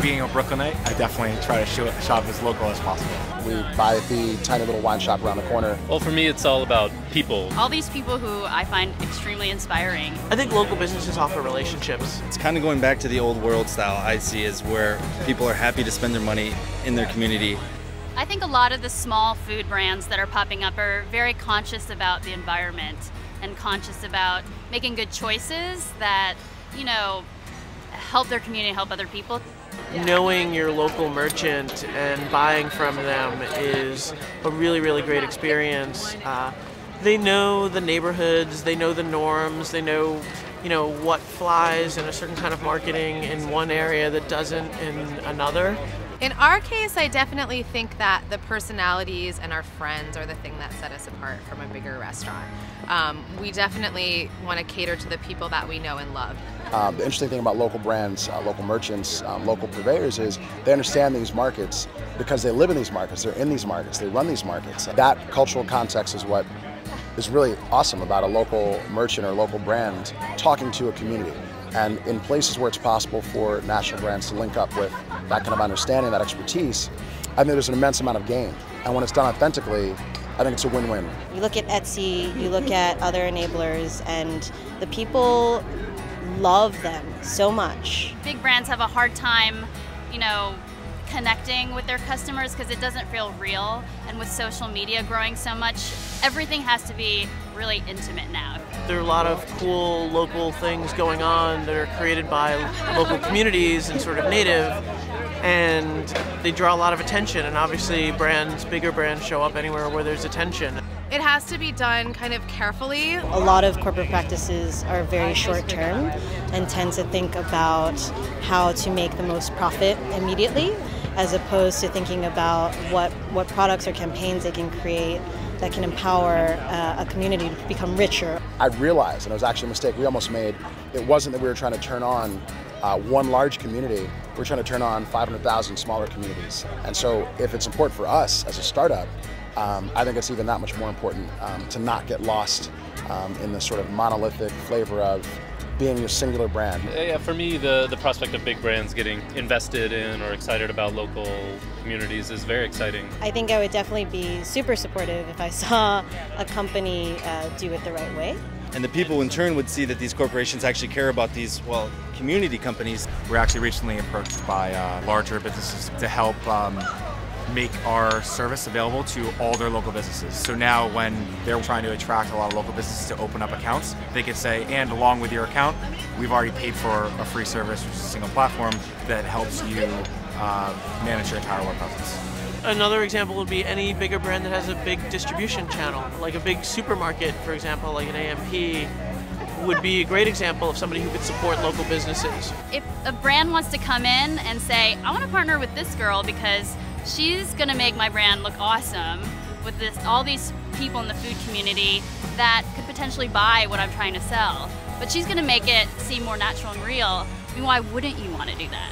being a Brooklynite, I definitely try to shop as local as possible. We buy at the tiny little wine shop around the corner. Well, for me, it's all about people. All these people who I find extremely inspiring. I think local businesses offer relationships. It's kind of going back to the old world style I see, is where people are happy to spend their money in their community. I think a lot of the small food brands that are popping up are very conscious about the environment and conscious about making good choices that, you know, help their community, help other people. Knowing your local merchant and buying from them is a really, really great experience. They know the neighborhoods, they know the norms, they know, what flies in a certain kind of marketing in one area that doesn't in another. In our case, I definitely think that the personalities and our friends are the thing that set us apart from a bigger restaurant. We definitely want to cater to the people that we know and love. The interesting thing about local brands, local merchants, local purveyors is they understand these markets because they live in these markets, they're in these markets, they run these markets. That cultural context is what is really awesome about a local merchant or local brand talking to a community. And in places where it's possible for national brands to link up with that kind of understanding, that expertise, I think there's an immense amount of gain. And when it's done authentically, I think it's a win-win. You look at Etsy, you look at other enablers, and the people love them so much. Big brands have a hard time, connecting with their customers because it doesn't feel real. And with social media growing so much, everything has to be really intimate now. There are a lot of cool local things going on that are created by local communities and sort of native, and they draw a lot of attention, and obviously bigger brands show up anywhere where there's attention. It has to be done kind of carefully. A lot of corporate practices are very short term and tend to think about how to make the most profit immediately, as opposed to thinking about what products or campaigns they can create that can empower a community to become richer. I realized, and it was actually a mistake we almost made, it wasn't that we were trying to turn on one large community, we're trying to turn on 500,000 smaller communities. And so if it's important for us as a startup, I think it's even that much more important to not get lost in the sort of monolithic flavor of being a singular brand. Yeah, for me, the prospect of big brands getting invested in or excited about local communities is very exciting. I think I would definitely be super supportive if I saw a company do it the right way. And the people in turn would see that these corporations actually care about these, community companies. We're actually recently approached by larger businesses to help make our service available to all their local businesses. So now when they're trying to attract a lot of local businesses to open up accounts, they could say, and along with your account, we've already paid for a free service, which is a single platform that helps you manage your entire web presence. Another example would be any bigger brand that has a big distribution channel, like a big supermarket, for example, like an AMP, would be a great example of somebody who could support local businesses. If a brand wants to come in and say, I want to partner with this girl because she's going to make my brand look awesome with all these people in the food community that could potentially buy what I'm trying to sell, but she's going to make it seem more natural and real, I mean, why wouldn't you want to do that?